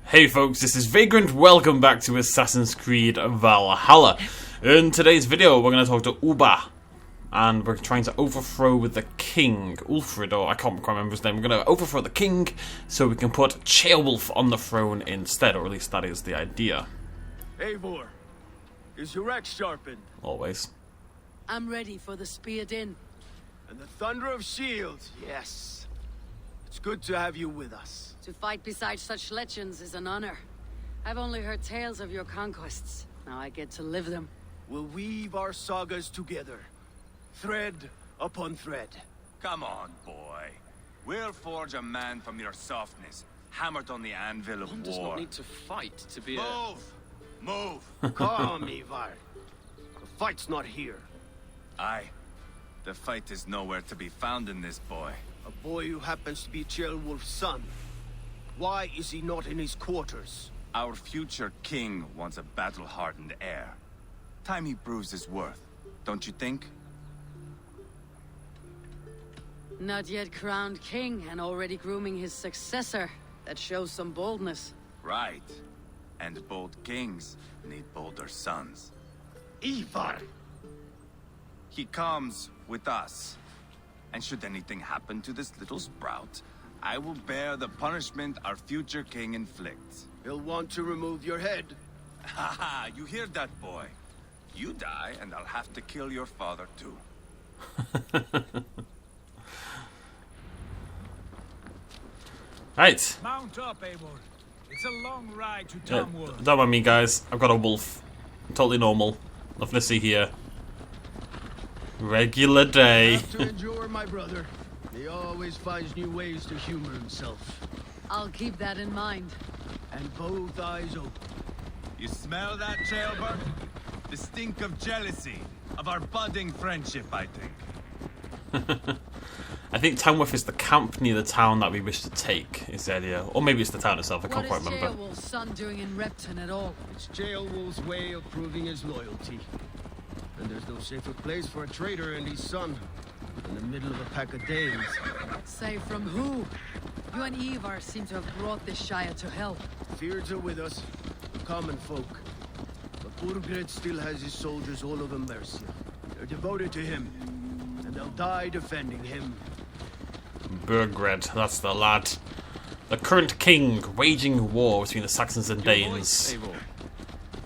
Hey folks, this is Vagrant. Welcome back to Assassin's Creed Valhalla. In today's video, we're going to talk to Uba, and we're trying to overthrow the king, Ulfrid, or I can't remember his name. We're going to overthrow the king so we can put Ceolwulf on the throne instead, or at least that is the idea. Eivor, is your axe sharpened? Always. I'm ready for the spear din. And the thunder of shields, yes. It's good to have you with us. To fight beside such legends is an honor. I've only heard tales of your conquests. Now I get to live them. We'll weave our sagas together, thread upon thread. Come on, boy. We'll forge a man from your softness, hammered on the anvil of One war. does not need to fight to be Move! Calm, Eivor. The fight's not here. Aye. The fight is nowhere to be found in this boy. A boy who happens to be Ceolwulf's son. Why is he not in his quarters? Our future king wants a battle-hardened heir. Time he proves his worth, don't you think? Not yet crowned king and already grooming his successor. That shows some boldness. Right. And bold kings need bolder sons. Eivor! He comes with us. And should anything happen to this little sprout, I will bear the punishment our future king inflicts. He'll want to remove your head. Haha, you hear that, boy? You die, and I'll have to kill your father, too. Right. Mount up, Eivor. It's a long ride to Dual-wield. Don't mind me, guys. I've got a wolf. Totally normal. Nothing to see here. Regular day. Have to endure, my brother. He always finds new ways to humor himself. I'll keep that in mind. And both eyes open. You smell that, Jailbird? The stink of jealousy, of our budding friendship, I think. I think Tamworth is the camp near the town that we wish to take, is the idea. Or maybe it's the town itself, I What can't is quite remember. Ceolwulf's son doing in Repton at all? It's Ceolwulf's way of proving his loyalty. And there's no safer place for a traitor and his son. In the middle of a pack of Danes. Save from who? You and Eivor seem to have brought this Shire to hell. Fears are with us, common folk. But Burgred still has his soldiers all over Mercia. They're devoted to him, and they'll die defending him. Burgred, that's the lad. The current king, waging war between the Saxons and Your Danes. voice, Eivor.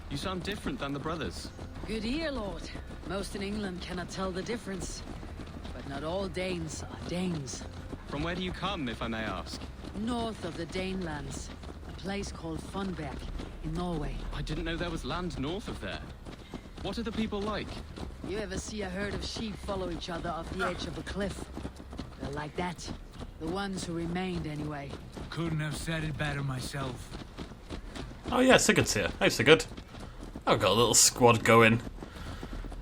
You sound different than the brothers. Good ear, Lord. Most in England cannot tell the difference. But not all Danes are Danes. From where do you come, if I may ask? North of the Danelands. A place called Funberg in Norway. I didn't know there was land north of there. What are the people like? You ever see a herd of sheep follow each other off the edge of a cliff? They're like that. The ones who remained, anyway. Couldn't have said it better myself. Oh yeah, Sigurd's here. Hey Sigurd. I've got a little squad going.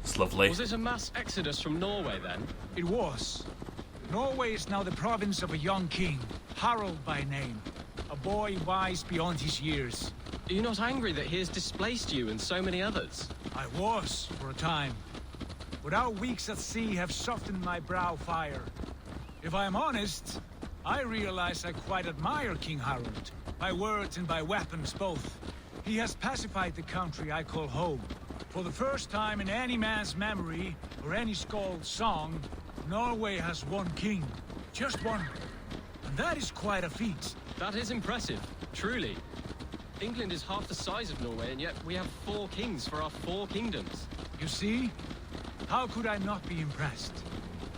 It's lovely. Was it a mass exodus from Norway, then? It was. Norway is now the province of a young king, Harald by name. A boy wise beyond his years. Are you not angry that he has displaced you and so many others? I was, for a time. But our weeks at sea have softened my brow fire. If I am honest, I realize I quite admire King Harald. By words and by weapons both. He has pacified the country I call home. For the first time in any man's memory, or any skald's song, Norway has one king. Just one. And that is quite a feat. That is impressive, truly. England is half the size of Norway, and yet we have 4 kings for our 4 kingdoms. You see? How could I not be impressed?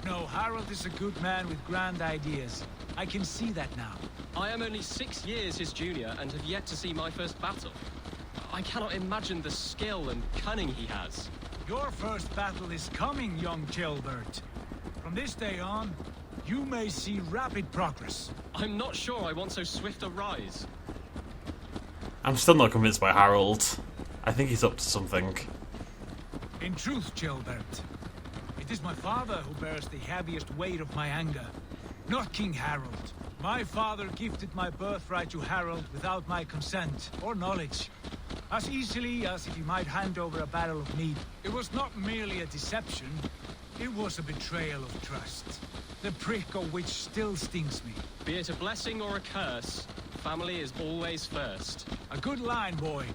No, Harald is a good man with grand ideas. I can see that now. I am only 6 years his junior and have yet to see my first battle. I cannot imagine the skill and cunning he has. Your first battle is coming, young Ceolbert. From this day on, you may see rapid progress. I'm not sure I want so swift a rise. I'm still not convinced by Harold. I think he's up to something. In truth, Ceolbert, it is my father who bears the heaviest weight of my anger, not King Harald. My father gifted my birthright to Harald without my consent or knowledge. As easily as if he might hand over a barrel of meat. It was not merely a deception, it was a betrayal of trust. The prick of which still stings me. Be it a blessing or a curse, family is always first. A good line, boy.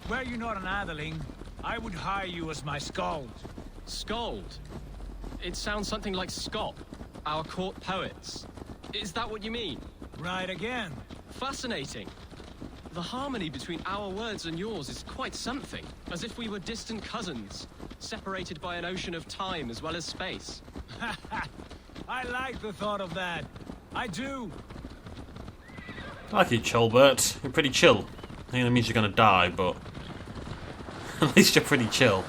Were you not an atheling, I would hire you as my skald. Skald? It sounds something like Scott, our court poets. Is that what you mean? Right again. Fascinating. The harmony between our words and yours is quite something. As if we were distant cousins, separated by an ocean of time as well as space. I like the thought of that. I do. I like you, Chilbert. You're pretty chill. I think that means you're gonna die, but at least you're pretty chill.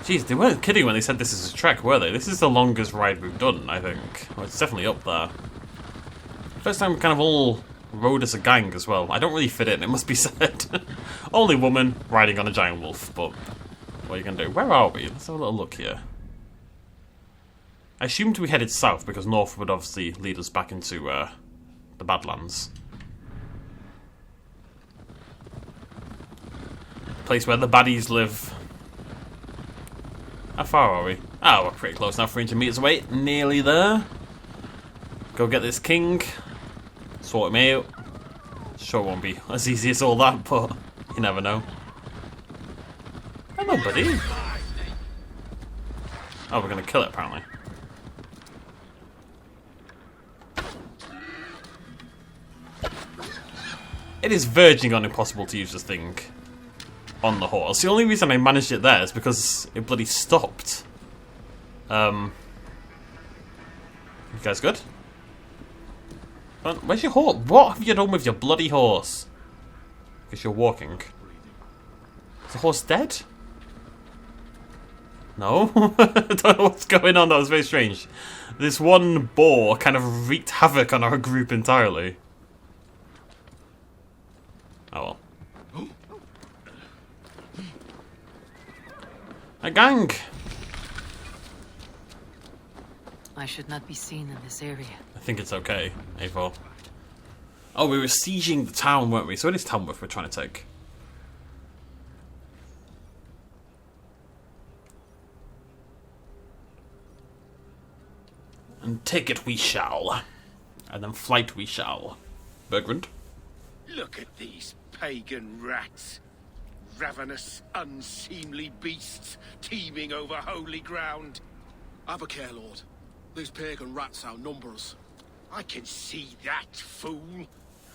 Jeez, they weren't kidding when they said this is a trek, were they? This is the longest ride we've done, I think. Well, it's definitely up there. First time we kind of all rode as a gang as well. I don't really fit in, it must be said. Only woman riding on a giant wolf, but what are you gonna do? Where are we? Let's have a little look here. I assumed we headed south because north would obviously lead us back into the Badlands. Place where the baddies live. How far are we? Oh, we're pretty close now, 300 meters away. Nearly there. Go get this king. Sort him out. Sure it won't be as easy as all that, but you never know. Hello, buddy. Oh, we're gonna kill it, apparently. It is verging on impossible to use this thing on the horse. The only reason I managed it there is because it bloody stopped. You guys good? Where's your horse? What have you done with your bloody horse? Because you're walking. Is the horse dead? No? I don't know what's going on. That was very strange. This one boar kind of wreaked havoc on our group entirely. Oh well. A gang! I should not be seen in this area. I think it's okay, Eivor. Oh, we were sieging the town, weren't we? So it is Tamworth we're trying to take. And take it we shall. And then flight we shall. Vagrant? Look at these pagan rats. Ravenous, unseemly beasts teeming over holy ground. Have a care, Lord. These pagan rats outnumber us. I can see that, fool.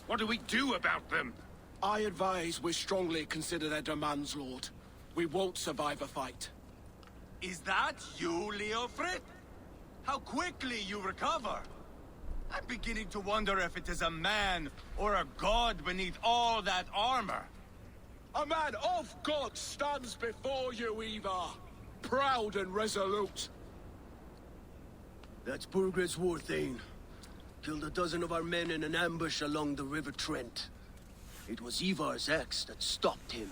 What do we do about them? I advise we strongly consider their demands, Lord. We won't survive a fight. Is that you, Leofrid? How quickly you recover! I'm beginning to wonder if it is a man or a god beneath all that armor. A man of God stands before you, Eivor. Proud and resolute. That's Burgred's war thane. Killed a dozen of our men in an ambush along the River Trent. It was Eivor's axe that stopped him.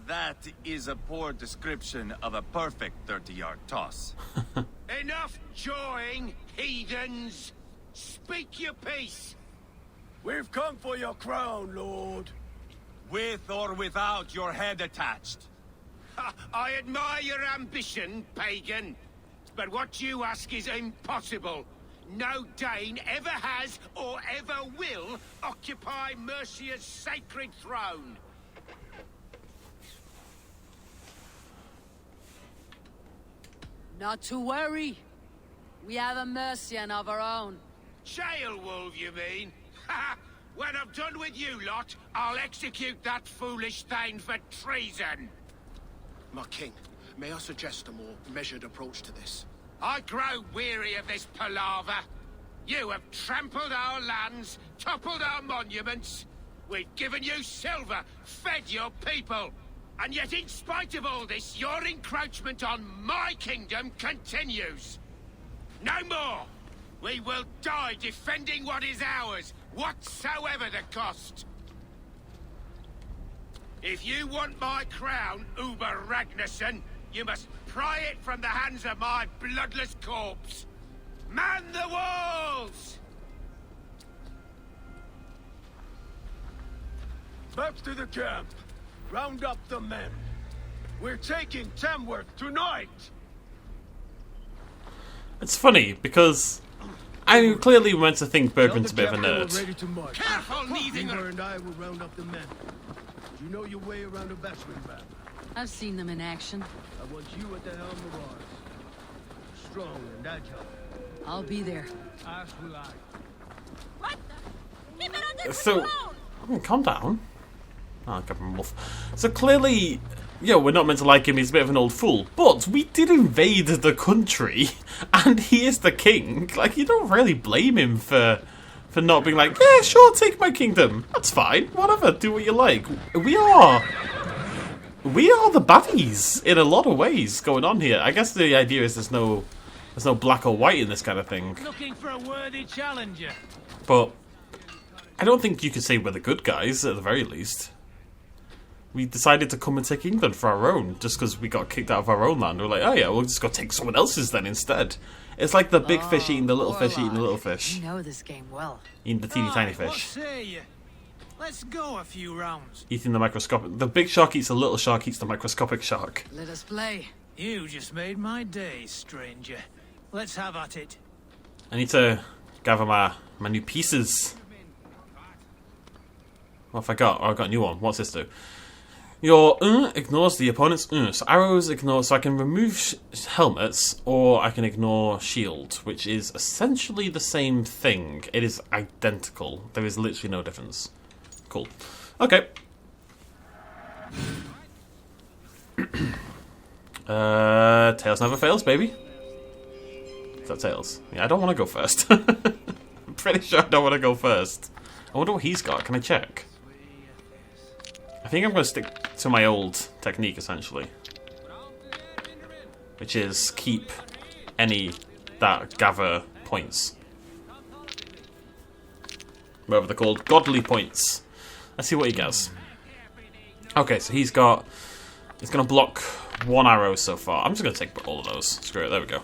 That is a poor description of a perfect 30-yard toss. Enough jawing, heathens! Speak your peace! We've come for your crown, Lord. With or without your head attached. I admire your ambition, pagan. But what you ask is impossible. No Dane ever has or ever will occupy Mercia's sacred throne. Not to worry. We have a Mercian of our own. Jail wolf, you mean? When I'm done with you lot, I'll execute that foolish thing for treason. My king, may I suggest a more measured approach to this? I grow weary of this palaver. You have trampled our lands, toppled our monuments. We've given you silver, fed your people. And yet in spite of all this, your encroachment on my kingdom continues. No more! We will die defending what is ours, whatsoever the cost. If you want my crown, Uber Ragnarsson, you must pry it from the hands of my bloodless corpse. Man the walls! Back to the camp. Round up the men. We're taking Tamworth tonight! It's funny because I'm clearly meant to think Vagrant's a bit of a nerd. Ready to march. Careful, Neithinger! Eivor and I will round up the men. You know your way around a battering ram. I've seen them in action. I want you at the helm of ours. Strong and agile. I'll be there. As will I. So, calm down. Oh, Captain Wolf. So clearly, yeah, we're not meant to like him. He's a bit of an old fool. But we did invade the country, and he is the king. Like, you don't really blame him for not being like, yeah, sure, take my kingdom. That's fine. Whatever. Do what you like. We are the baddies in a lot of ways going on here. I guess the idea is there's no black or white in this kind of thing. Looking for a worthy challenger. But I don't think you could say we're the good guys, at the very least. We decided to come and take England for our own, just because we got kicked out of our own land. We're like, oh yeah, we'll just go take someone else's then instead. It's like the big fish eating the little fish eating the little fish. You know this game well. Eating the teeny tiny What fish. say you? Let's go a few rounds. Eating the microscopic... The big shark eats the little shark eats the microscopic shark. Let us play. You just made my day, stranger. Let's have at it. I need to gather my new pieces. What have I got? Oh, I got a new one. What's this do? Your ignores the opponent's so arrows ignore, so I can remove helmets, or I can ignore shield, which is essentially the same thing. It is identical. There is literally no difference. Cool. Okay. Tails never fails, baby. Is that Tails? Yeah, I don't want to go first. I'm pretty sure I don't want to go first. I wonder what he's got. Can I check? I think I'm going to stick to my old technique, essentially. Which is keep any that gather points. Whatever they're called. Godly points. Let's see what he gets. Okay, so he's got... He's going to block one arrow so far. I'm just going to take all of those. Screw it, there we go.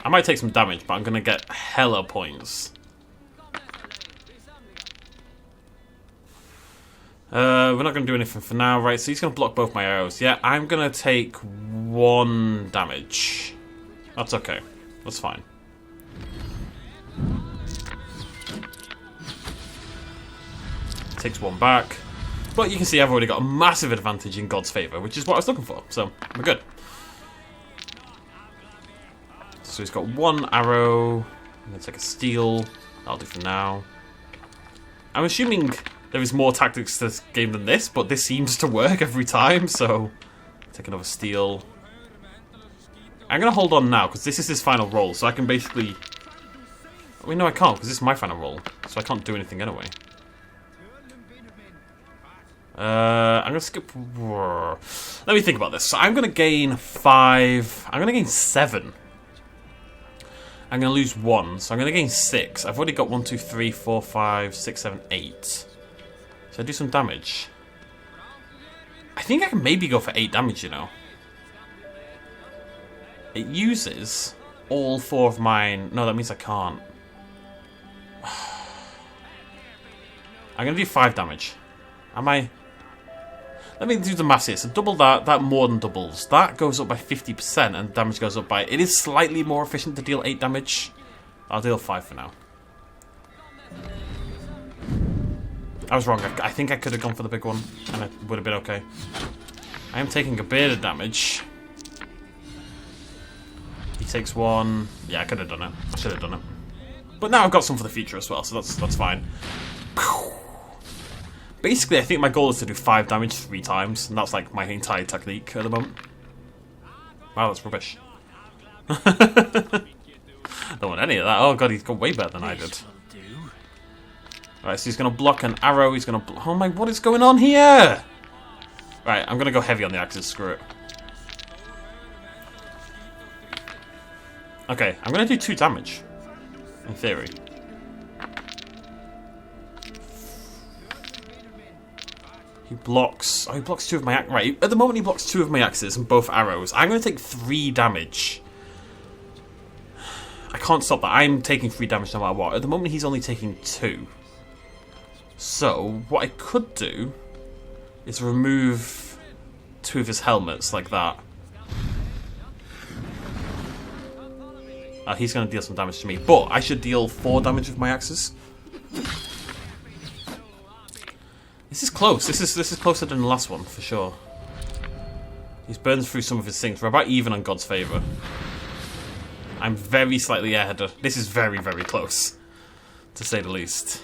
I might take some damage, but I'm going to get hella points. We're not going to do anything for now, right? So he's going to block both my arrows. Yeah, I'm going to take 1 damage. That's okay. That's fine. Takes 1 back. But you can see I've already got a massive advantage in God's favour, which is what I was looking for. So, we're good. So he's got 1 arrow. I'm going to take a steel. That'll do for now. I'm assuming there is more tactics to this game than this, but this seems to work every time, so... Take another steel. I'm going to hold on now, because this is his final roll, so I can basically... I mean, no, I can't, because this is my final roll, so I can't do anything anyway. I'm going to skip... Let me think about this. So I'm going to gain 5... I'm going to gain 7. I'm going to lose 1, so I'm going to gain 6. I've already got 1, 2, 3, 4, 5, 6, 7, 8. So I do some damage. I think I can maybe go for 8 damage, you know. It uses all 4 of mine. No, that means I can't. I'm going to do 5 damage. Am I? Let me do the maths here. So double that, that more than doubles. That goes up by 50% and damage goes up by... It is slightly more efficient to deal 8 damage. I'll deal 5 for now. I was wrong. I think I could have gone for the big one and it would have been okay. I am taking a bit of damage. He takes 1. Yeah, I could have done it. I should have done it. But now I've got some for the future as well, so that's fine. Basically, I think my goal is to do 5 damage 3 times, and that's like my entire technique at the moment. Wow, that's rubbish. Don't want any of that. Oh god, he's got way better than I did. Right, so he's going to block an arrow, he's going to... Oh my, what is going on here? Right, I'm going to go heavy on the axes, screw it. Okay, I'm going to do 2 damage. In theory. He blocks... Oh, he blocks 2 of my... Right, at the moment he blocks 2 of my axes and both arrows. I'm going to take 3 damage. I can't stop that. I'm taking 3 damage no matter what. At the moment he's only taking 2. So, what I could do is remove 2 of his helmets like that. He's going to deal some damage to me, but I should deal 4 damage with my axes. This is close. This is closer than the last one, for sure. He's burned through some of his things. We're about even on God's favour. I'm very slightly ahead. This is very, very close, to say the least.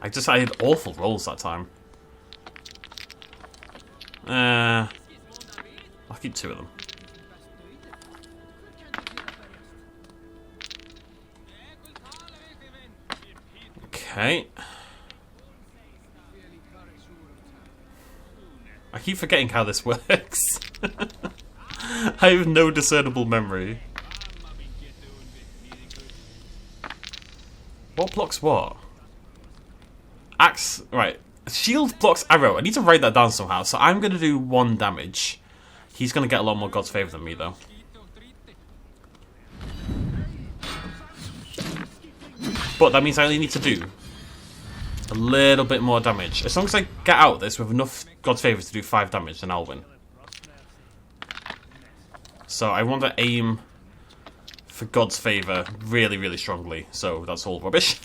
I had awful rolls that time. I'll keep 2 of them. Okay. I keep forgetting how this works. I have no discernible memory. What blocks what? Axe, right. Shield blocks arrow. I need to write that down somehow. So I'm going to do 1 damage. He's going to get a lot more God's favour than me, though. But that means I only need to do a little bit more damage. As long as I get out this with enough God's favour to do 5 damage, then I'll win. So I want to aim for God's favour really, really strongly. So that's all rubbish.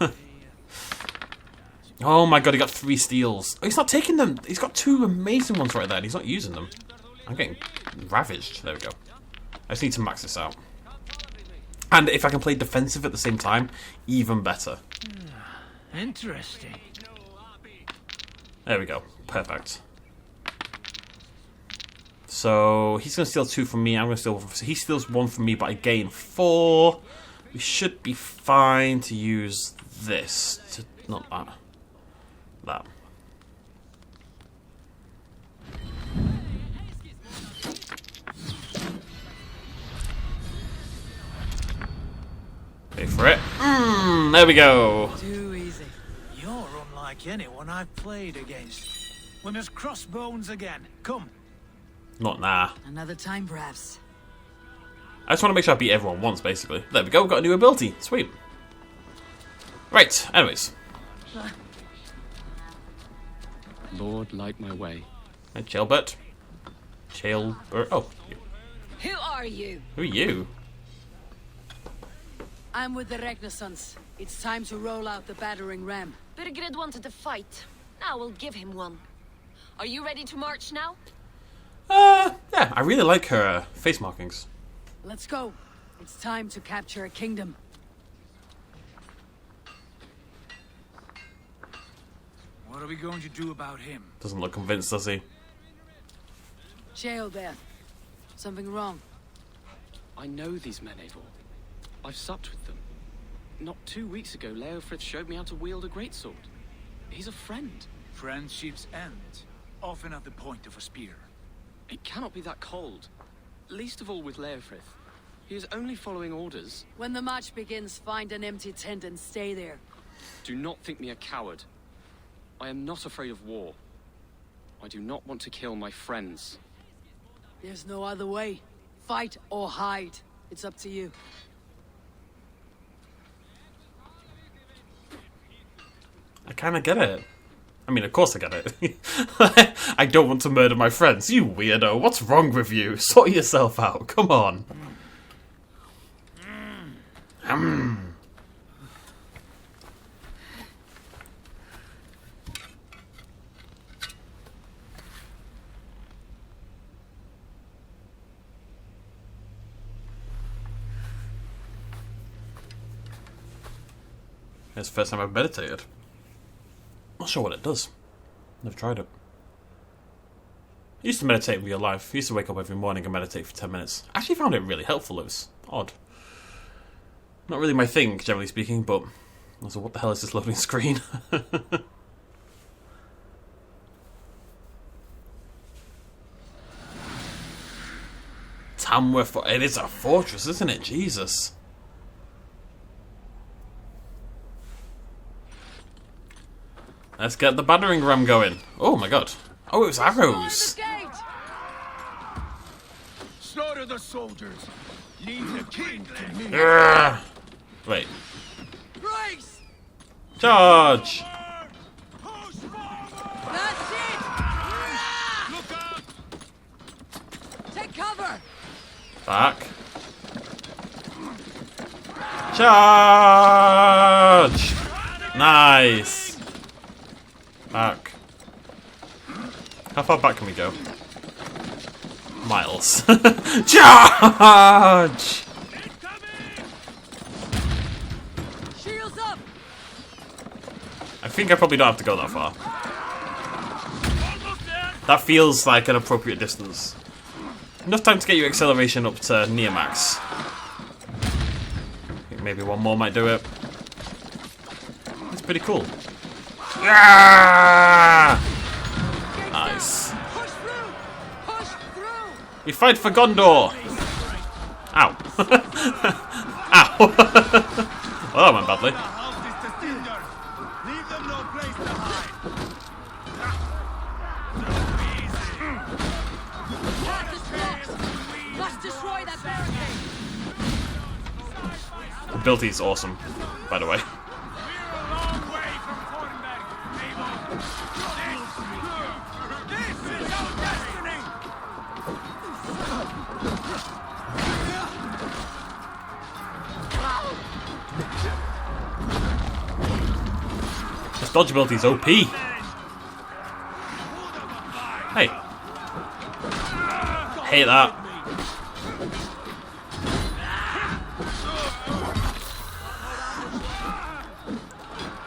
Oh my god, he got 3 steals. Oh, he's not taking them. He's got 2 amazing ones right there, and he's not using them. I'm getting ravaged. There we go. I just need to max this out. And if I can play defensive at the same time, even better. Interesting. There we go. Perfect. So he's going to steal 2 from me. I'm going to steal 1 from... So he steals 1 from me, but I gain 4. We should be fine to use this. Not that. That. Pay for it. There we go. Too easy. You're unlike anyone I've played against. We must cross bones again. Come. Not nah. Another time, perhaps. I just want to make sure I beat everyone once, basically. There we go. Got a new ability. Sweet. Right. Anyways. Lord, light my way. Hey, Chailbert. Chailbert. Oh. Who are you? Who are you? I'm with the Renaissance. It's time to roll out the battering ram. Birgrid wanted a fight. Now we'll give him one. Are you ready to march now? Yeah. I really like her face markings. Let's go. It's time to capture a kingdom. What are we going to do about him? Doesn't look convinced, does he? Jail there. Something wrong. I know these men, Eivor. I've supped with them. Not 2 weeks ago, Leofrith showed me how to wield a greatsword. He's a friend. Friendships end, often at the point of a spear. It cannot be that cold. Least of all with Leofrith. He is only following orders. When the march begins, find an empty tent and stay there. Do not think me a coward. I am not afraid of war. I do not want to kill my friends. There's no other way. Fight or hide. It's up to you. I kind of get it. I mean, of course I get it. I don't want to murder my friends. You weirdo. What's wrong with you? Sort yourself out. Come on. It's the first time I've meditated. Not sure what it does. Never tried it. I used to meditate in real life. I used to wake up every morning and meditate for 10 minutes. I actually found it really helpful. It was odd. Not really my thing, generally speaking, but I was like, what the hell is this loading screen? Tamworth. It is a fortress, isn't it? Jesus. Let's get the battering ram going. Oh my god. Oh, it was arrows. Slaughter the soldiers. Leave the king to me. Wait. Charge! That's it! Look out! Take cover! Back. Charge! Nice. Back. How far back can we go? Miles. Charge! Shields up! I think I probably don't have to go that far. That feels like an appropriate distance. Enough time to get your acceleration up to near max. I think maybe one more might do it. That's pretty cool. Ah! Nice. Push through! Push through! We fight for Gondor! Ow. Ow. Oh, that went badly. Leave them no place to hide. Path is blocked! Must destroy that barricade! The ability is awesome, by the way. We're a long way from Fortenberg, Eivor. This is our destiny! This dodge ability is OP. Hey. Hate that.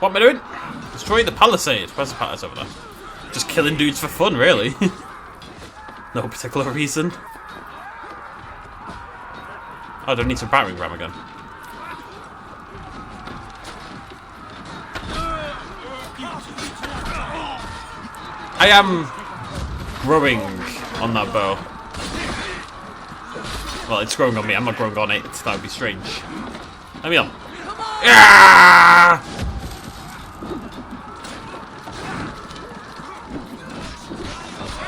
What am I doing? Destroy the palisade. Where's the palisade over there? Just killing dudes for fun, really. No particular reason. Oh, I don't need some battering ram again. I am growing on that bow. Well, it's growing on me. I'm not growing on it. That would be strange. Let me on. Ah!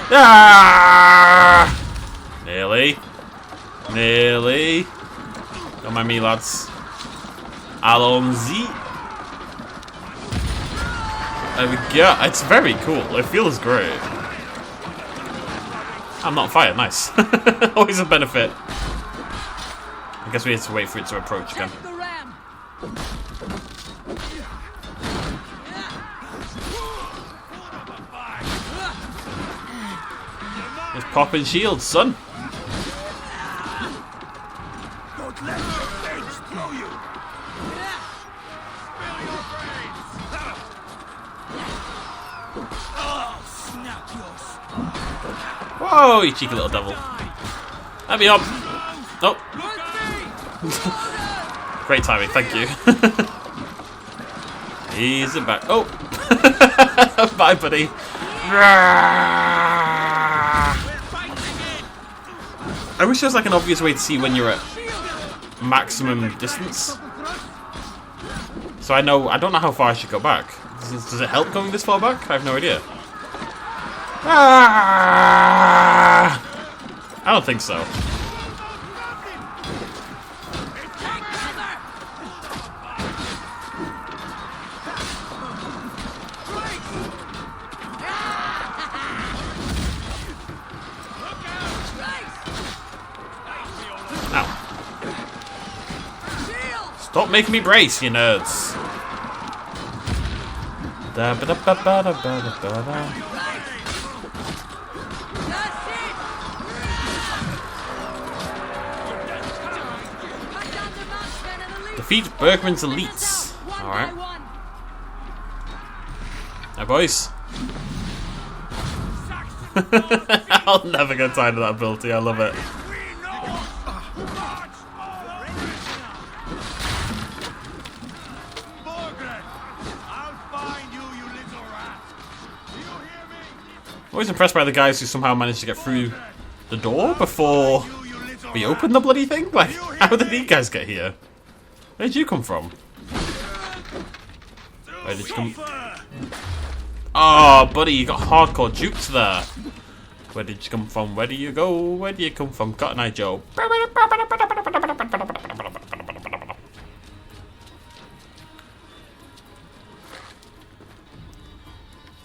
Ah! Nearly. Nearly. Don't mind me, lads. Allons-y. There we go. It's very cool. It feels great. I'm not fired. Nice. Always a benefit. I guess we have to wait for it to approach again. The ram! Just popping shields, son. Don't let your things throw you. Whoa, you cheeky little devil. Let me up. Nope. Great timing, thank you. Easy back. Oh! Bye, buddy. I wish there was like an obvious way to see when you're at maximum distance. So I don't know how far I should go back. Does it help going this far back? I have no idea. Ah! I don't think so. Ow. Stop making me brace, you nerds. Da ba da ba ba da ba da ba da. Defeat Bergman's elites. Alright. Now, boys. I'll never get tired of that ability. I love it. Always impressed by the guys who somehow managed to get through the door before we opened the bloody thing. Like, how did these guys get here? Where did you come from? Where did you come? Oh, buddy, you got hardcore jukes there. Where did you come from? Where do you go? Where do you come from? Cotton Eye Joe.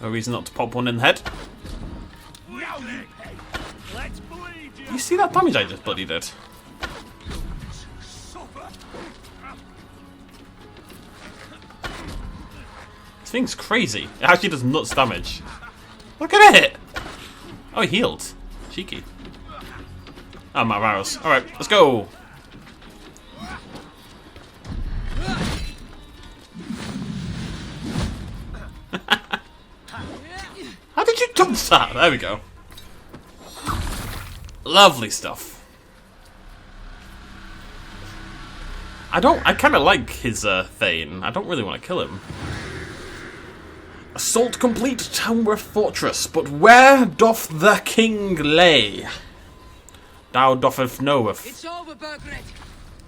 No reason not to pop one in the head. You see that damage I just bloody did? thing's crazy. It actually does nuts damage. Look at it! Oh, he healed. Cheeky. Oh, my arrows. Alright, let's go! How did you dodge that? There we go. Lovely stuff. I kind of like his Thane. I don't really want to kill him. Assault complete Tamworth Fortress, but where doth the king lay? Thou dotheth knoweth. It's over, Vagrant.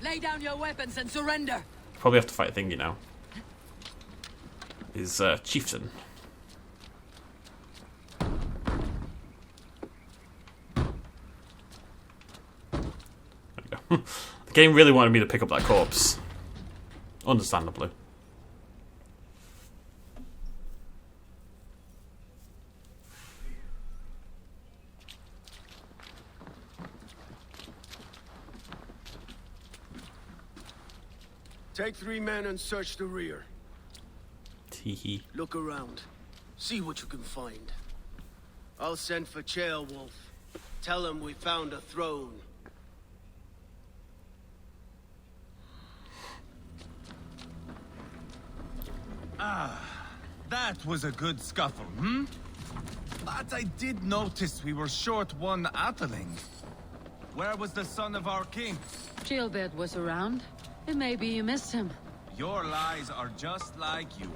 Lay down your weapons and surrender. Probably have to fight Thingy now. His chieftain. There we go. The game really wanted me to pick up that corpse. Understandably. Take 3 men and search the rear. Teehee. Look around. See what you can find. I'll send for Ceolwulf. Tell him we found a throne. That was a good scuffle, hmm? But I did notice we were short one Atheling. Where was the son of our king? Gilbert was around. It may be you missed him. Your lies are just like you,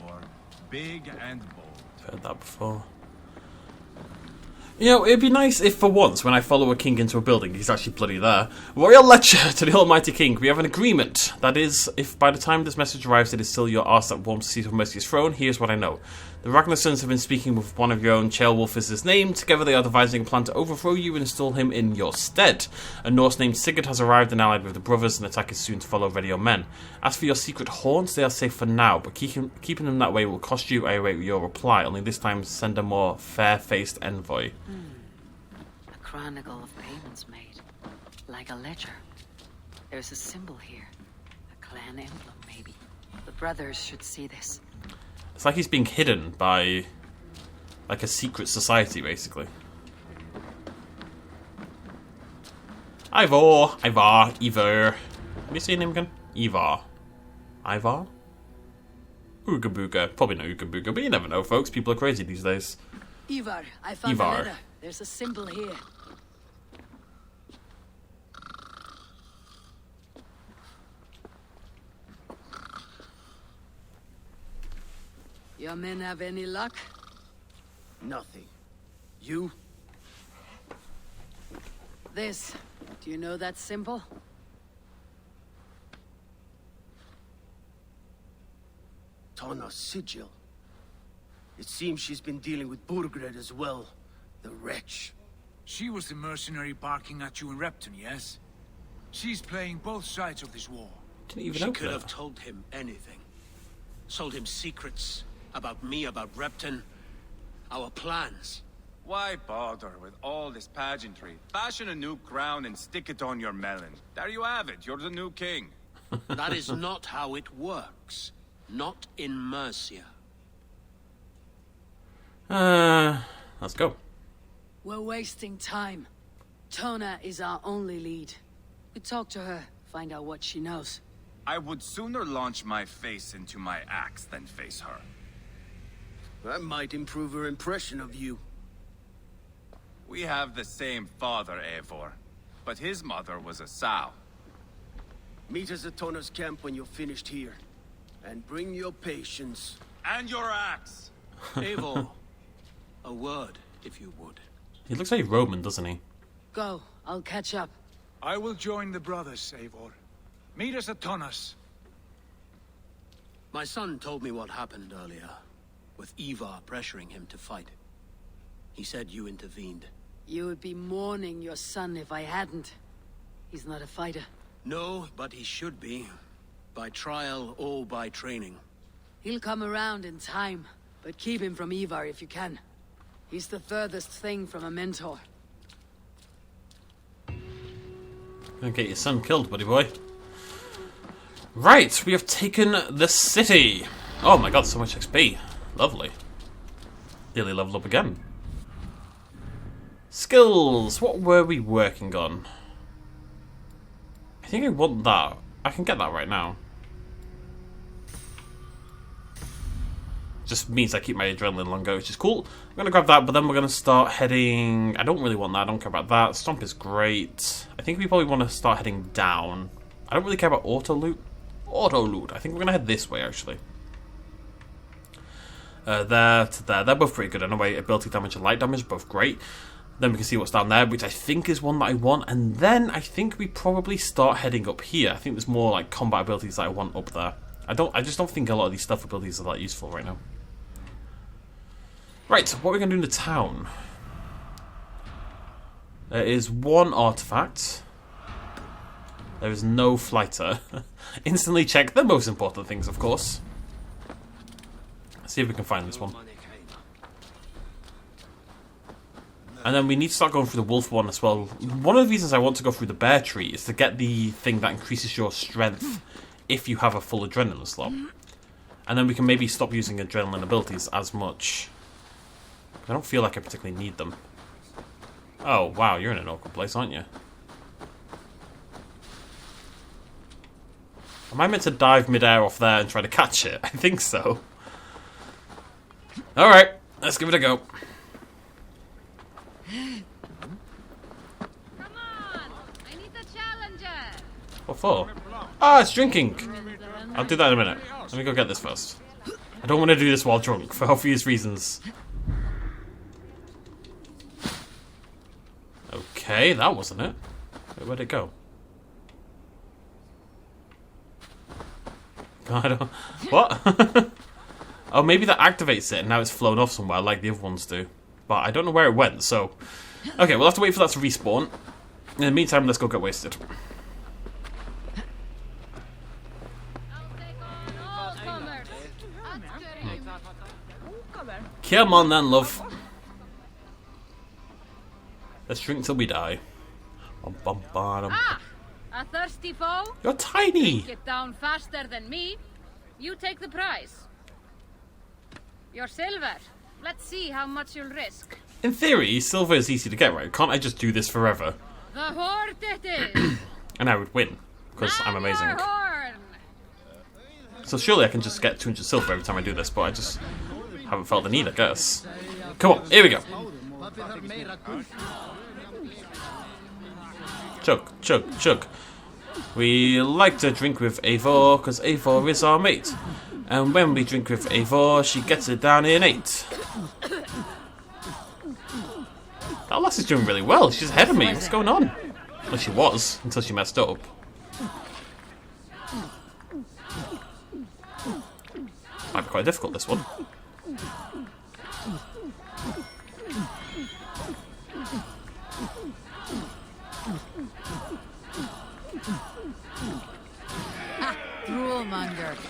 Eivor. Big and bold. I've heard that before. You know, it'd be nice if for once, when I follow a king into a building, he's actually bloody there. Royal Lecture to the Almighty King. We have an agreement. That is, if by the time this message arrives it is still your arse that warms the seat of Mercy's throne, here's what I know. The Ragnarsons have been speaking with one of your own, Ceolwulf is his name. Together they are devising a plan to overthrow you and install him in your stead. A Norse named Sigurd has arrived and allied with the brothers, and attack is soon to follow. Ready your men. As for your secret haunts, they are safe for now, but keeping them that way will cost you. I await your reply. Only this time send a more fair-faced envoy. A chronicle of payments made. Like a ledger. There's a symbol here. A clan emblem, maybe. The brothers should see this. It's like he's being hidden by, like, a secret society, basically. Eivor! Have you seen him again? Eivor. Ooga Booga. Probably not Ooga Booga, but you never know, folks. People are crazy these days. Eivor, I found the letter. There's a symbol here. Your men have any luck? Nothing. You? This. Do you know that symbol? Tana's sigil. It seems she's been dealing with Burgred as well. The wretch. She was the mercenary barking at you in Repton, yes? She's playing both sides of this war. Didn't even She open could it. have told him anything. Sold him secrets. About me, about Repton. Our plans. Why bother with all this pageantry? Fashion a new crown and stick it on your melon. There you have it. You're the new king. That is not how it works. Not in Mercia. Let's go. We're wasting time. Tona is our only lead. We talk to her, find out what she knows. I would sooner launch my face into my axe than face her. That might improve her impression of you. We have the same father, Eivor, but his mother was a sow. Meet us at Tona's camp when you're finished here. And bring your patience. And your axe! Eivor, a word, if you would. He looks like Roman, doesn't he? Go, I'll catch up. I will join the brothers, Eivor. Meet us at Tonas. My son told me what happened earlier, with Eivor pressuring him to fight. He said you intervened. You would be mourning your son if I hadn't. He's not a fighter. No, but he should be. By trial or by training. He'll come around in time, but keep him from Eivor if you can. He's the furthest thing from a mentor. Don't get your son killed, buddy boy. Right, we have taken the city. Oh my god, so much XP. Lovely. Nearly leveled up again. Skills. What were we working on? I think I want that. I can get that right now. Just means I keep my adrenaline longer, which is cool. I'm going to grab that, but then we're going to start heading... I don't really want that. I don't care about that. Stomp is great. I think we probably want to start heading down. I don't really care about auto loot. Auto loot. I think we're going to head this way, actually. There to there. They're both pretty good anyway. Ability damage and light damage, both great. Then we can see what's down there, which I think is one that I want. And then I think we probably start heading up here. I think there's more like combat abilities that I want up there. I just don't think a lot of these stealth abilities are that useful right now. Right, what are we going to do in the town? There is one artifact. There is no flighter. Instantly check the most important things, of course. Let's see if we can find this one. And then we need to start going through the wolf one as well. One of the reasons I want to go through the bear tree is to get the thing that increases your strength if you have a full adrenaline slot. And then we can maybe stop using adrenaline abilities as much. I don't feel like I particularly need them. Oh, wow, you're in an awkward place, aren't you? Am I meant to dive midair off there and try to catch it? I think so. Alright, let's give it a go. Come on! I need a challenger! What for? Ah, it's drinking! I'll do that in a minute. Let me go get this first. I don't want to do this while drunk, for obvious reasons. Okay, that wasn't it. Wait, where'd it go? I don't... What? Oh, maybe that activates it and now it's flown off somewhere like the other ones do. But I don't know where it went, so... Okay, we'll have to wait for that to respawn. In the meantime, let's go get wasted. Come on then, love. Let's drink till we die. Bum, bum, bottom. Ah! A thirsty foe? You're tiny! Get down faster than me. You take the prize. Your silver. Let's see how much you'll risk. In theory, silver is easy to get, right? Can't I just do this forever? The horde it is. And I would win, because I'm amazing. Your horn. So surely I can just get 200 silver every time I do this, but I just haven't felt the need, I guess. Come on, here we go. Chug, chug, chug. We like to drink with Eivor, because Eivor is our mate. And when we drink with Eivor, she gets it down in 8. That lass is doing really well. She's ahead of me. What's going on? Well, she was, until she messed up. Might be quite difficult, this one.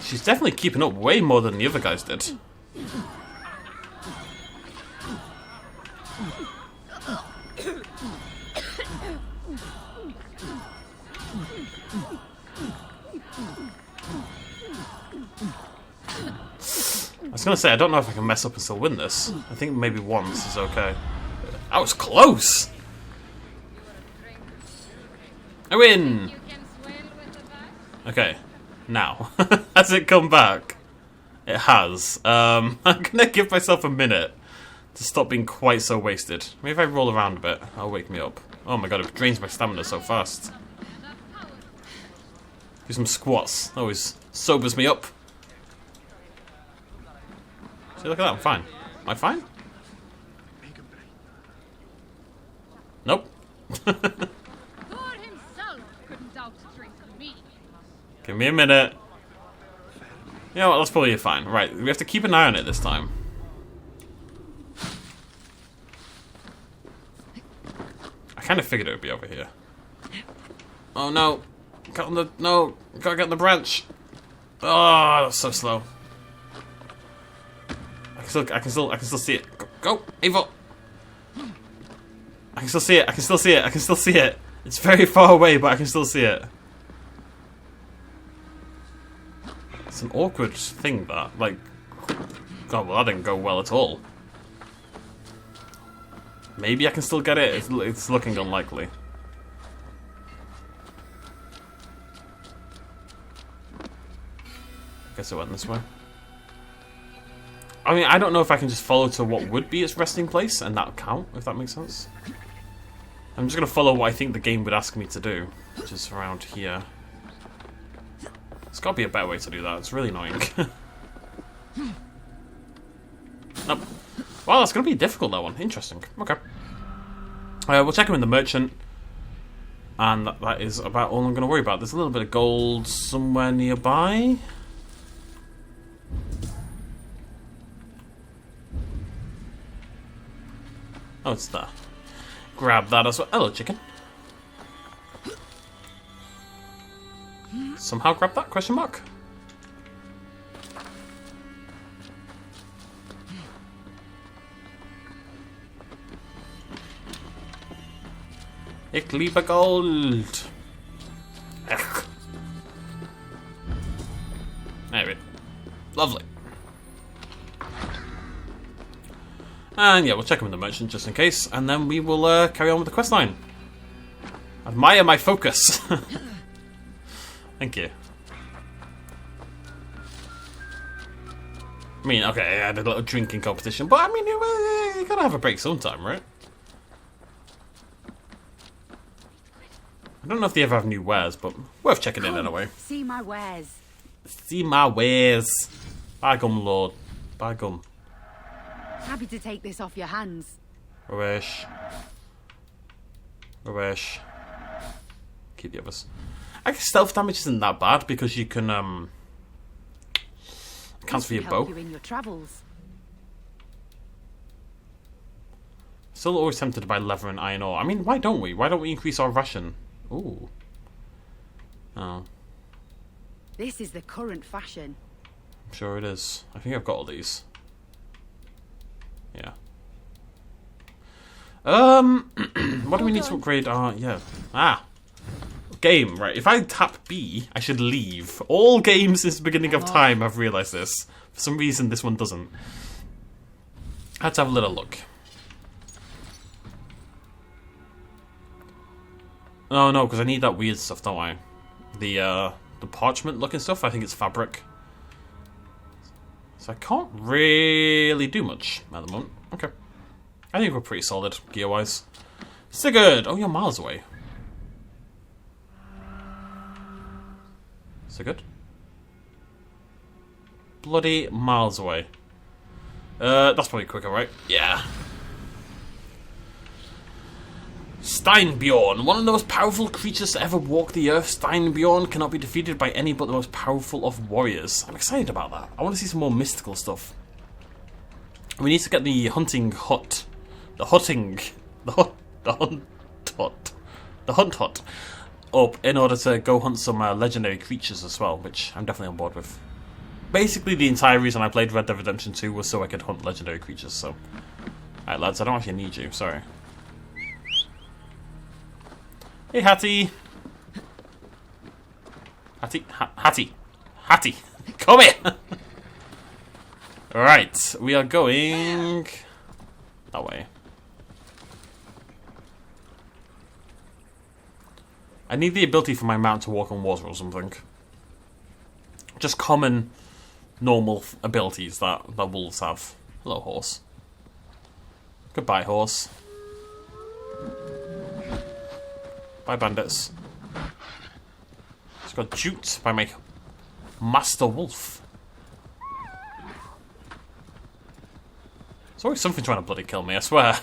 She's definitely keeping up way more than the other guys did. I was going to say, I don't know if I can mess up and still win this. I think maybe once is okay. That was close! I win! Okay, now. Has it come back? It has. I'm going to give myself a minute to stop being quite so wasted. Maybe if I roll around a bit, that'll wake me up. Oh my god, it drains my stamina so fast. Do some squats. Always sobers me up. See, look at that, I'm fine. Am I fine? Nope. Give me a minute. You know what, that's probably fine. Right, we have to keep an eye on it this time. I kind of figured it would be over here. Oh no. Got on the... No. Gotta get on the branch. Oh, that's so slow. I can still see it. Go, Eivor. I can still see it. I can still see it. I can still see it. It's very far away, but I can still see it. It's an awkward thing, that. Like, oh, well, that didn't go well at all. Maybe I can still get it. It's looking unlikely. Guess it went this way. I mean, I don't know if I can just follow to what would be its resting place, and that'll count, if that makes sense. I'm just going to follow what I think the game would ask me to do, which is around here. There's got to be a better way to do that. It's really annoying. Nope. Wow, that's going to be difficult, that one. Interesting. Okay. We'll check him in the merchant. And that is about all I'm going to worry about. There's a little bit of gold somewhere nearby. Oh, it's there. Grab that as well. Hello, chicken. Somehow grab that? Question mark. Ik liebe gold. Ech. Anyway, lovely. And yeah, we'll check him in the merchant just in case, and then we will carry on with the questline. Admire my focus. Thank you. I mean, okay, I had a little drinking competition, but I mean, you gotta have a break sometime, right? I don't know if they ever have new wares, but worth checking in anyway. See my wares. See my wares. By gum, Lord. By gum. Happy to take this off your hands. Rubbish. Rubbish. Keep the others. I guess stealth damage isn't that bad because you can cancel your bow. You in your travels. Still always tempted to buy leather and iron ore. I mean, why don't we? Why don't we increase our ration? Ooh. Oh. This is the current fashion. I'm sure it is. I think I've got all these. Yeah. What do we need to upgrade our... yeah. Ah. Game, right. If I tap B, I should leave. All games since the beginning of time, I've realised this. For some reason, this one doesn't. I had to have a little look. Oh, no, because I need that weird stuff, don't I? The parchment-looking stuff, I think it's fabric. So I can't really do much at the moment. Okay. I think we're pretty solid, gear-wise. Sigurd! Oh, you're miles away. Sigurd? Bloody miles away. That's probably quicker, right? Yeah. Steinbjorn, one of the most powerful creatures to ever walk the earth. Steinbjorn cannot be defeated by any but the most powerful of warriors. I'm excited about that. I want to see some more mystical stuff. We need to get the hunting hut. The hunt hut up in order to go hunt some legendary creatures as well, which I'm definitely on board with. Basically, the entire reason I played Red Dead Redemption 2 was so I could hunt legendary creatures, so... Alright, lads, I don't actually need you, sorry. Hey, Hattie! Hattie! Come here! Right, we are going... that way. I need the ability for my mount to walk on water or something. Just common, normal abilities that wolves have. Hello, horse. Goodbye, horse. Bye, bandits. Just got duped by my master wolf. There's always something trying to bloody kill me, I swear.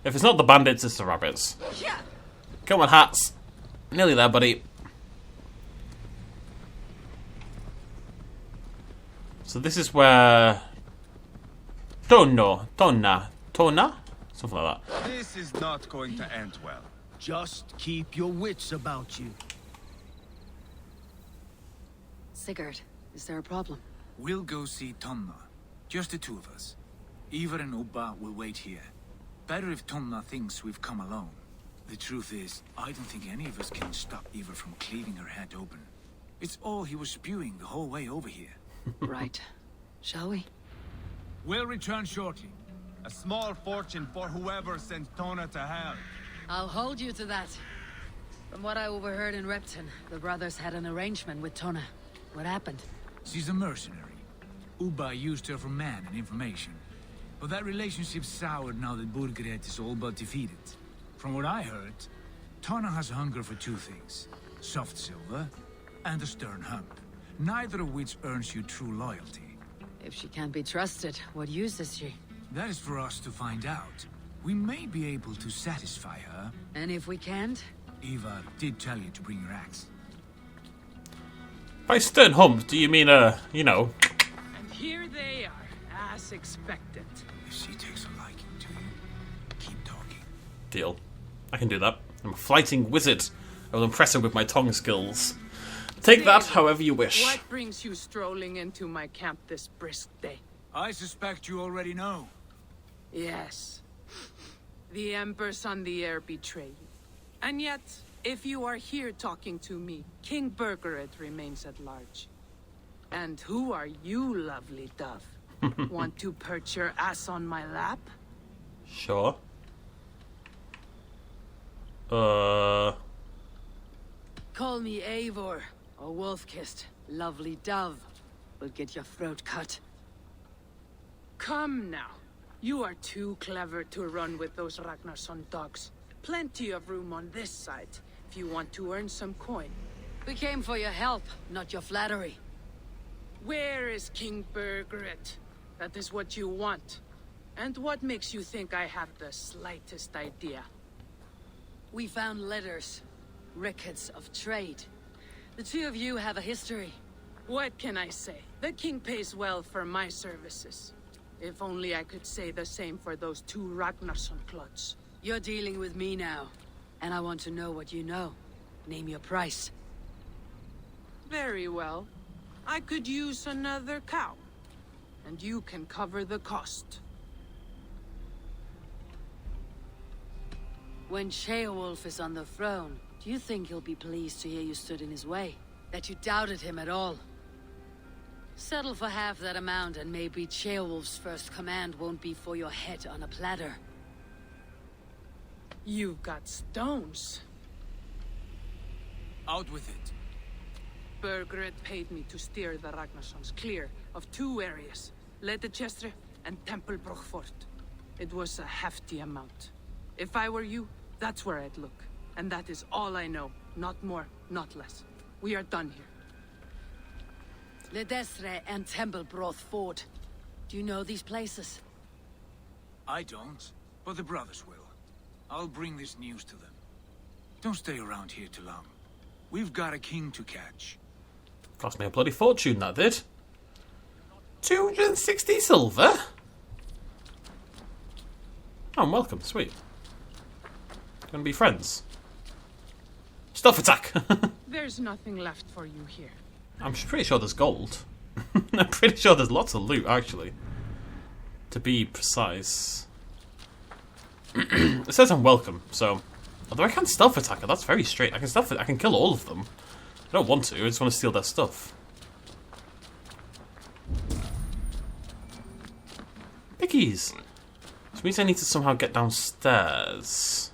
If it's not the bandits, it's the rabbits. Come on, hats. Nearly there, buddy. So this is where... Tonna? Something like that. This is not going to end well. Just keep your wits about you. Sigurd, is there a problem? We'll go see Tonna. Just the two of us. Eivor and Ubba will wait here. Better if Tonna thinks we've come alone. The truth is, I don't think any of us can stop Eivor from cleaving her head open. It's all he was spewing the whole way over here. Right. Shall we? We'll return shortly. A small fortune for whoever sent Tona to hell. I'll hold you to that. From what I overheard in Repton, the brothers had an arrangement with Tona. What happened? She's a mercenary. Uba used her for man and information. But that relationship soured now that Burgred is all but defeated. From what I heard, Tona has hunger for two things. Soft silver and a stern hump. Neither of which earns you true loyalty. If she can't be trusted, what use is she? That is for us to find out. We may be able to satisfy her. And if we can't? Eivor did tell you to bring your axe. By stern hump, do you mean, you know... And here they are, as expected. If she takes a liking to you, keep talking. Deal. I can do that. I'm a flighting wizard. I will impress her with my tongue skills. Take that however you wish. What brings you strolling into my camp this brisk day? I suspect you already know. Yes. The Embers on the air betray you. And yet, if you are here talking to me, King Burgred remains at large. And who are you, lovely dove? Want to perch your ass on my lap? Sure. Call me Eivor, or wolf-kissed, lovely dove. Will get your throat cut. Come now. You are too clever to run with those Ragnarsson dogs. Plenty of room on this side, if you want to earn some coin. We came for your help, not your flattery. Where is King Burgred? That is what you want. And what makes you think I have the slightest idea? We found letters, records of trade. The two of you have a history. What can I say? The king pays well for my services. If only I could say the same for those two Ragnarsson clods. You're dealing with me now, and I want to know what you know. Name your price. Very well. I could use another cow. And you can cover the cost. When Ceolwulf is on the throne, do you think he'll be pleased to hear you stood in his way? That you doubted him at all? Settle for half that amount and maybe Ceolwulf's first command won't be for your head on a platter. You've got stones. Out with it. Burgred paid me to steer the Ragnarssons clear of two areas, Ledechestre and Temple Fort. It was a hefty amount. If I were you, that's where I'd look. And that is all I know. Not more, not less. We are done here. Ledestre and Templebroth Fort. Do you know these places? I don't, but the brothers will. I'll bring this news to them. Don't stay around here too long. We've got a king to catch. Cost me a bloody fortune, that did. 260 silver? Oh, I'm welcome. Sweet. Gonna be friends. Stealth attack! There's nothing left for you here. I'm pretty sure there's gold. I'm pretty sure there's lots of loot, actually. To be precise. It says I'm welcome, so... Although I can't stealth attack her, that's very straight. I can kill all of them. I don't want to, I just want to steal their stuff. Pickies! Which means I need to somehow get downstairs.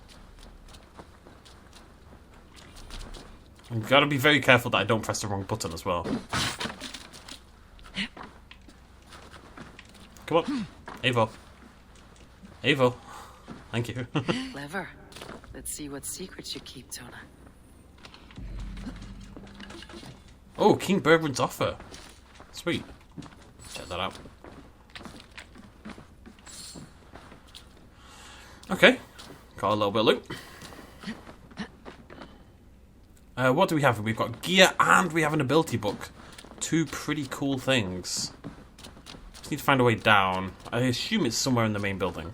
I've got to be very careful that I don't press the wrong button as well. Come on. Eivor. Eivor. Thank you. Clever. Let's see what secrets you keep, Tona. Oh, King Berbrand's offer. Sweet. Check that out. Okay. Got a little bit of loot. What do we have? We've got gear and we have an ability book. Two pretty cool things. Just need to find a way down. I assume it's somewhere in the main building.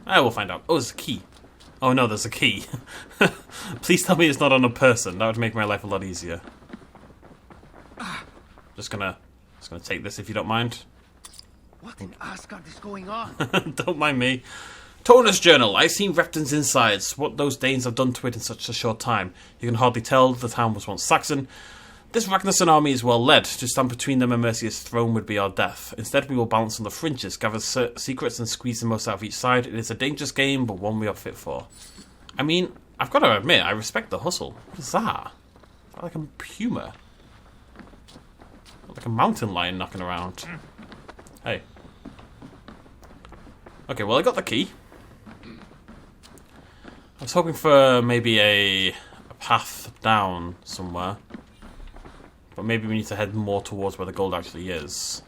We'll find out. Oh, there's a key. Oh no, there's a key. Please tell me it's not on a person. That would make my life a lot easier. Just gonna take this if you don't mind. What in Asgard is going on? Don't mind me. Toner's journal. I seen Repton's insides. What those Danes have done to it in such a short time. You can hardly tell the town was once Saxon. This Ragnarsson army is well led. To stand between them and Mercia's throne would be our death. Instead, we will balance on the fringes, gather secrets and squeeze the most out of each side. It is a dangerous game, but one we are fit for. I mean, I've got to admit, I respect the hustle. What is that? Is that like a puma? Like a mountain lion knocking around. Hey. Okay, well I got the key. I was hoping for maybe a path down somewhere. But maybe we need to head more towards where the gold actually is.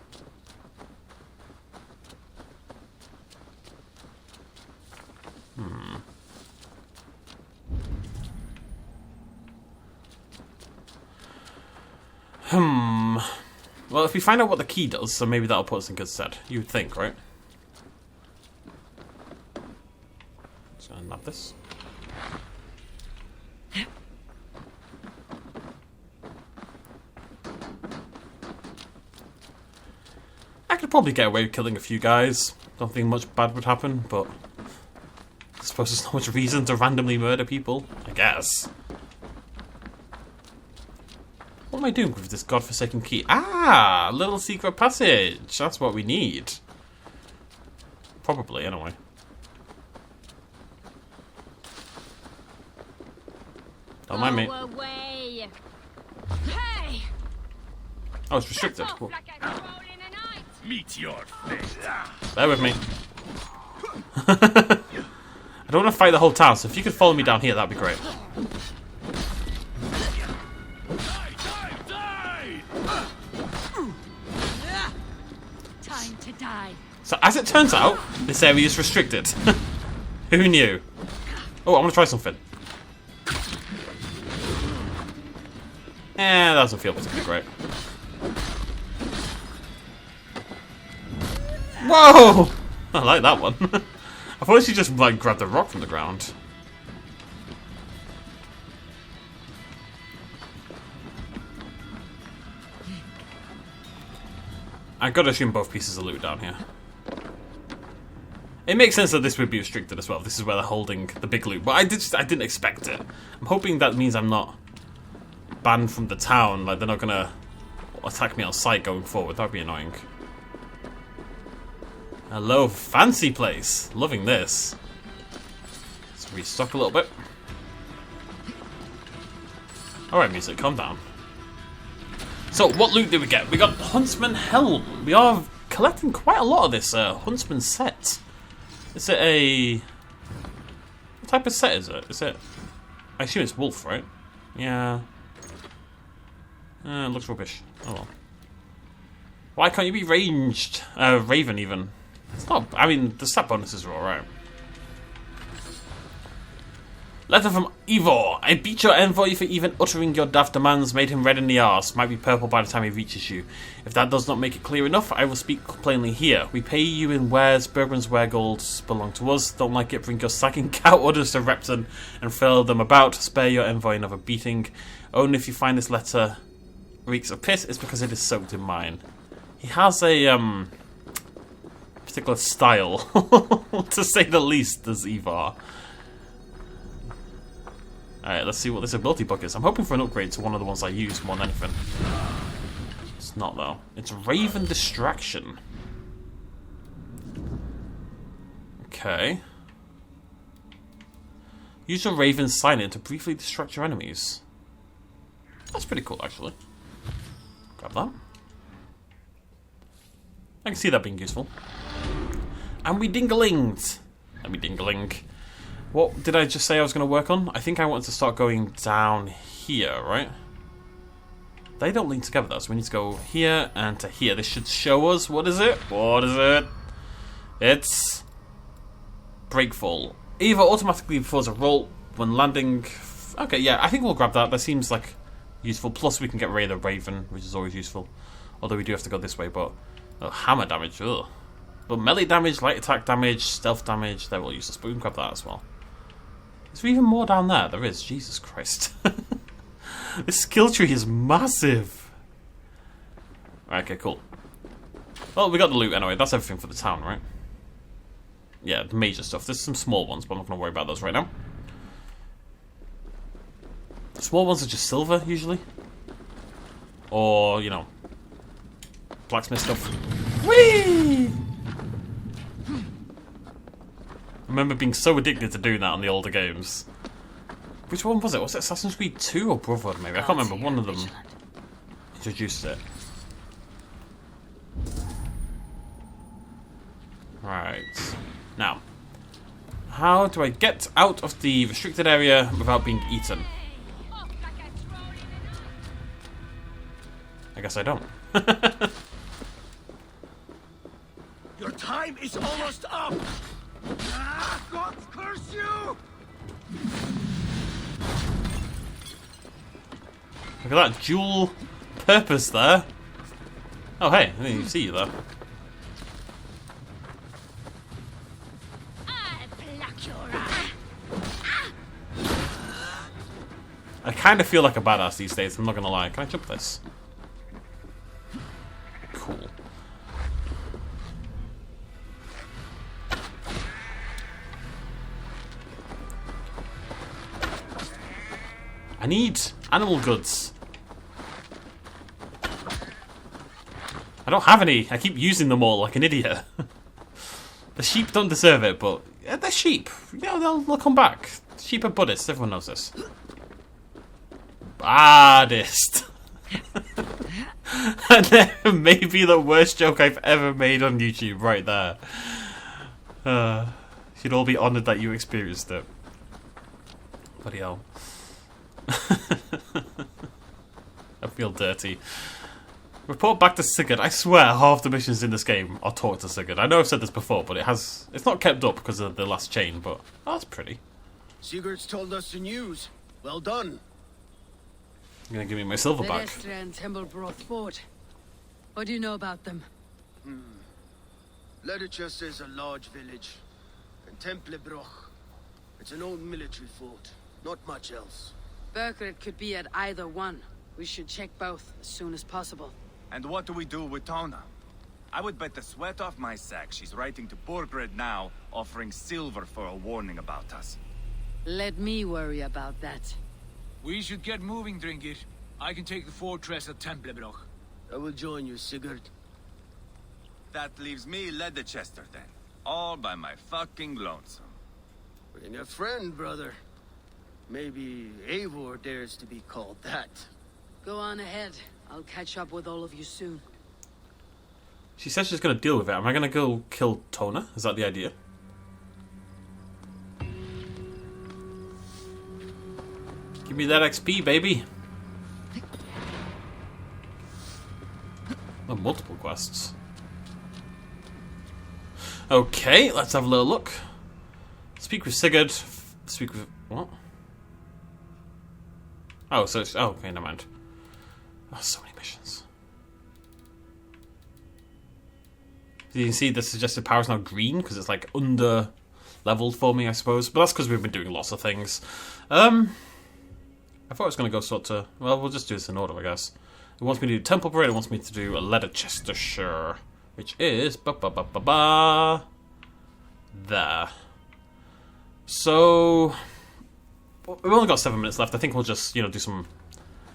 Well, if we find out what the key does, so maybe that'll put us in good stead. You would think, right? So, nab this. I could probably get away with killing a few guys. Don't think much bad would happen, but I suppose there's not much reason to randomly murder people, I guess. What am I doing with this godforsaken key? Ah! A little secret passage! That's what we need. Probably, anyway. Don't mind me. Away. Hey! Oh, it's restricted. Cool. Like a troll in a night. Meet your fate. Bear with me. I don't want to fight the whole town, so if you could follow me down here, that'd be great. Time to die. So, as it turns out, this area is restricted. Who knew? Oh, I want to try something. That doesn't feel particularly great. Whoa! I like that one. I thought she just like grabbed a rock from the ground. I've got to assume both pieces of loot down here. It makes sense that this would be restricted as well. This is where they're holding the big loot, but I didn't expect it. I'm hoping that means I'm not banned from the town. Like they're not gonna attack me on sight going forward. That'd be annoying. Hello, fancy place. Loving this. Let's restock a little bit. Alright, music, calm down. So, what loot did we get? We got Huntsman Helm. We are collecting quite a lot of this Huntsman set. Is it a... What type of set is it? Is it... I assume it's wolf, right? Yeah. It looks rubbish. Oh well. Why can't you be ranged? Raven, even. It's not... I mean, the stat bonuses are alright. Letter from Eivor. I beat your envoy for even uttering your daft demands, made him red in the arse. Might be purple by the time he reaches you. If that does not make it clear enough, I will speak plainly here. We pay you in wares. Bergman's weregolds belong to us. Don't like it, bring your sacking cow orders to Repton and fill them about. Spare your envoy another beating. Only if you find this letter reeks of piss, it's because it is soaked in mine. He has a particular style, to say the least, does Eivor. Alright, let's see what this ability book is. I'm hoping for an upgrade to one of the ones I use more than anything. It's not, though. It's Raven Distraction. Okay. Use your Raven sign-in to briefly distract your enemies. That's pretty cool, actually. Grab that. I can see that being useful. And we dinglinged. And we dingling. What did I just say I was going to work on? I think I wanted to start going down here, right? They don't link together though, so we need to go here and to here. This should show us, what is it? What is it? It's Breakfall. Eivor automatically performs a roll when landing. Okay, yeah, I think we'll grab that. That seems like useful. Plus we can get rid of the Raven, which is always useful. Although we do have to go this way, but hammer damage, ugh. But melee damage, light attack damage, stealth damage, they're all useless, but we can grab that as well. Is there even more down there? There is. Jesus Christ. This skill tree is massive. Right, okay, cool. Well, we got the loot anyway. That's everything for the town, right? yeah, the major stuff. There's some small ones, but I'm not going to worry about those right now. The small ones are just silver, usually. Or, you know, blacksmith stuff. Whee! I remember being so addicted to doing that on the older games. Which one was it? Was it Assassin's Creed 2 or Brotherhood, maybe? I can't remember. One of them introduced it. Right. Now, how do I get out of the restricted area without being eaten? I guess I don't. Your time is almost up! Ah, God curse you! Look at that dual purpose there. Oh hey, I didn't even see you there. I kind of feel like a badass these days, I'm not gonna lie. Can I jump this? Cool. I need animal goods. I don't have any. I keep using them all like an idiot. The sheep don't deserve it, but yeah, they're sheep. You know, they'll come back. Sheep are Buddhists. Everyone knows this. Baddest. And maybe the worst joke I've ever made on YouTube right there. You'd all be honoured that you experienced it. Bloody hell. I feel dirty. Report back to Sigurd. I swear half the missions in this game are talk to Sigurd. I know I've said this before, but it's not kept up because of the last chain, but oh, that's pretty. Sigurd's told us the news. Well done. You're gonna give me my silver The back. Estra and Templebroth fort. What do you know about them? Leatherchester is a large village. And Templebroch, it's an old military fort. Not much else. Vagrant could be at either one. We should check both as soon as possible. And what do we do with Tona? I would bet the sweat off my sack she's writing to Borgred now, offering silver for a warning about us. Let me worry about that. We should get moving, Drinkit. I can take the fortress at Templebroch. I will join you, Sigurd. That leaves me Leatherchester then. All by my fucking lonesome. Bring a friend, brother. Maybe Eivor dares to be called that. Go on ahead. I'll catch up with all of you soon. She says she's gonna deal with it. Am I gonna go kill Tona? Is that the idea? Give me that XP, baby. Oh, multiple quests. Okay, let's have a little look. Speak with Sigurd. Speak with... what? Oh, so it's... oh, okay, never mind. Oh, so many missions. You can see the suggested power is now green, because it's like under leveled for me, I suppose. But that's because we've been doing lots of things. I thought I was going to go sort of... well, we'll just do this in order, I guess. It wants me to do Temple Parade, it wants me to do a Leatherchestershire, which is... there. So... we've only got 7 minutes left. I think we'll just, you know, do some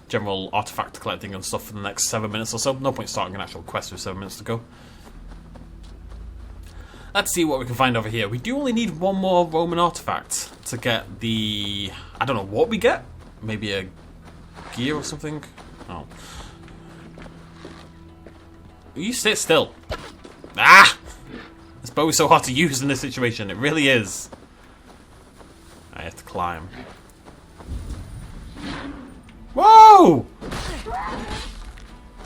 general artifact collecting and stuff for the next 7 minutes or so. No point starting an actual quest with 7 minutes to go. Let's see what we can find over here. We do only need one more Roman artifact to get the... I don't know what we get. Maybe a gear or something? Oh. You sit still. Ah! This bow is so hard to use in this situation. It really is. I have to climb. Whoa!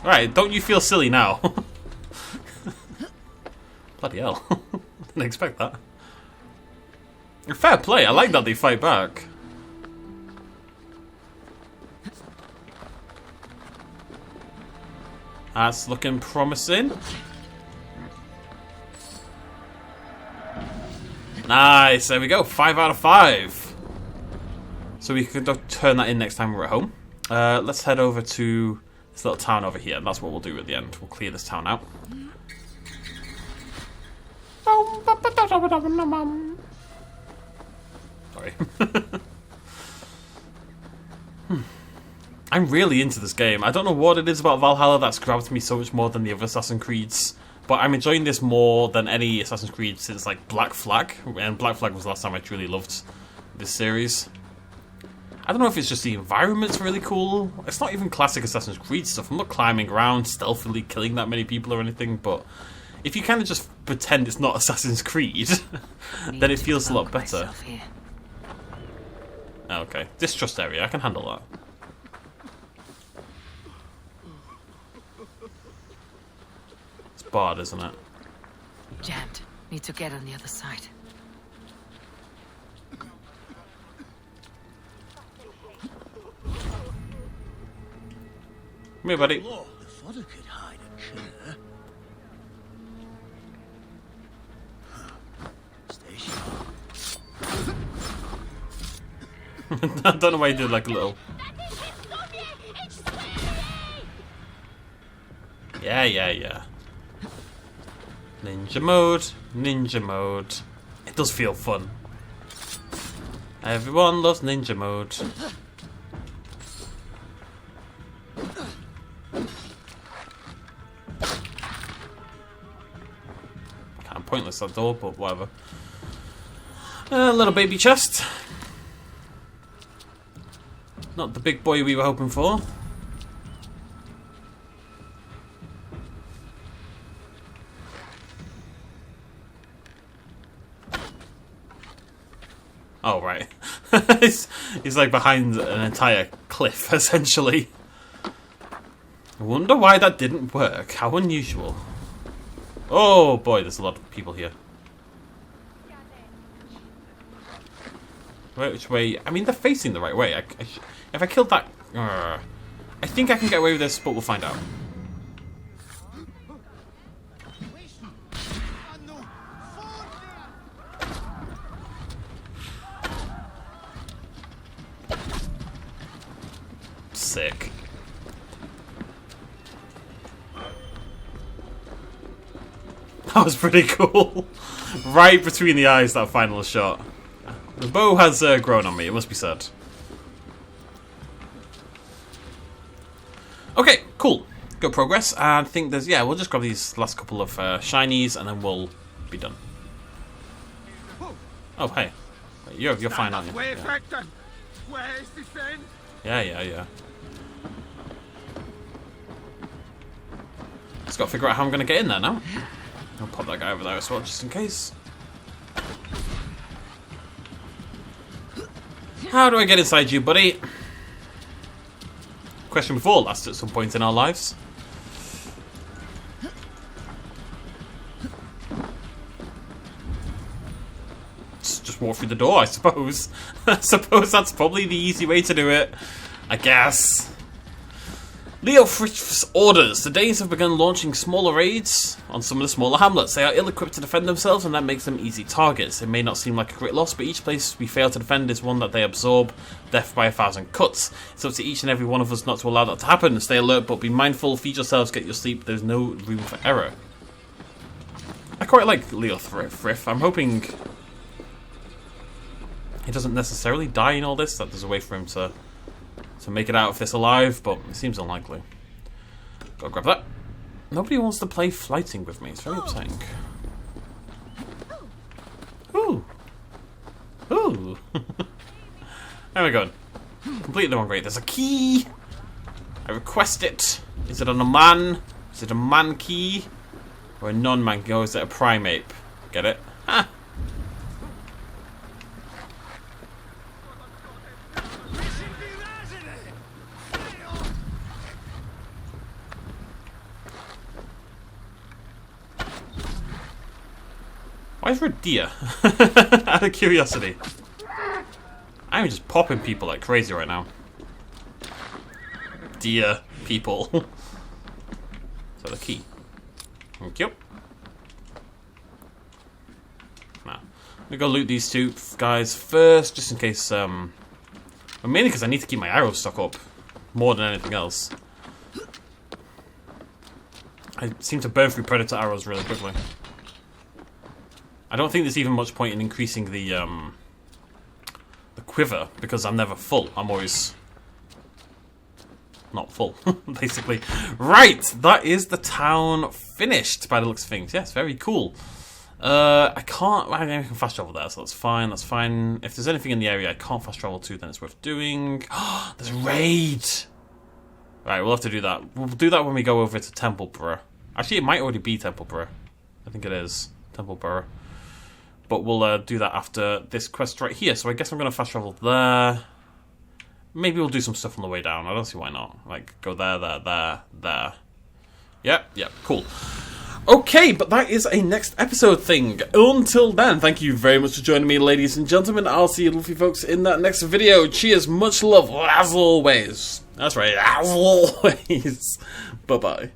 Alright, don't you feel silly now? Bloody hell. Didn't expect that. Fair play, I like that they fight back. That's looking promising. Nice, there we go. 5 out of 5. So we can turn that in next time we're at home. Let's head over to this little town over here. That's what we'll do at the end. We'll clear this town out. Sorry. I'm really into this game. I don't know what it is about Valhalla that's grabbed me so much more than the other Assassin's Creeds, but I'm enjoying this more than any Assassin's Creed since like Black Flag, and Black Flag was the last time I truly loved this series. I don't know if it's just the environment's really cool. It's not even classic Assassin's Creed stuff. I'm not climbing around stealthily killing that many people or anything, but if you kind of just pretend it's not Assassin's Creed, then it feels a lot better. Okay, distrust area, I can handle that. It's barred, isn't it? Jammed. Need to get on the other side. Come here, buddy. Lord, the father could hide a killer. Stay sharp. I don't know why he did like a little. Yeah. Ninja mode, ninja mode. It does feel fun. Everyone loves ninja mode. Kind of pointless that door, but whatever. A little baby chest. Not the big boy we were hoping for. Oh, right. he's like behind an entire cliff, essentially. I wonder why that didn't work. How unusual. Oh boy, there's a lot of people here. Right, which way? I mean, they're facing the right way. If I killed that... I think I can get away with this, but we'll find out. Sick. That was pretty cool. Right between the eyes, that final shot. The bow has grown on me, it must be said. Okay, cool. Good progress. And I think there's... Yeah, we'll just grab these last couple of shinies and then we'll be done. Oh, hey. You're fine, aren't you? Yeah. Just gotta figure out how I'm gonna get in there now. I'll pop that guy over there as well, just in case. How do I get inside you, buddy? Question we've all asked at some point in our lives. Just walk through the door, I suppose. I suppose that's probably the easy way to do it. I guess. Leofrith's orders. The Danes have begun launching smaller raids on some of the smaller hamlets. They are ill-equipped to defend themselves, and that makes them easy targets. It may not seem like a great loss, but each place we fail to defend is one that they absorb, death by 1,000 cuts. It's up to each and every one of us not to allow that to happen. Stay alert, but be mindful. Feed yourselves, get your sleep. There's no room for error. I quite like Leofrith. I'm hoping he doesn't necessarily die in all this, that there's a way for him to make it out of this alive, but it seems unlikely. Gotta grab that. Nobody wants to play flighting with me. It's very upsetting. Ooh. Ooh. There we go. Completely the wrong way. There's a key. I request it. Is it on a man? Is it a man key? Or a non-man key? Or is it a primate? Get it? Ha! Why is there a deer? Out of curiosity. I'm just popping people like crazy right now. Deer people. So the key. Thank you. Now, I'm gonna go loot these two guys first, just in case. Well, mainly because I need to keep my arrow stock up more than anything else. I seem to burn through predator arrows really quickly. I don't think there's even much point in increasing the quiver, because I'm never full. I'm always not full, basically. Right, that is the town finished by the looks of things. Yes, very cool. I can fast travel there, so that's fine, that's fine. If there's anything in the area I can't fast travel to, then it's worth doing. There's a raid! Right, we'll have to do that. We'll do that when we go over to Templeborough. Actually, it might already be Templeborough. I think it is Templeborough. But we'll do that after this quest right here. So I guess I'm going to fast travel there. Maybe we'll do some stuff on the way down. I don't see why not. Like, go there, there. Yep, cool. Okay, but that is a next episode thing. Until then, thank you very much for joining me, ladies and gentlemen. I'll see you lovely folks in that next video. Cheers, much love, as always. That's right, as always. Bye-bye.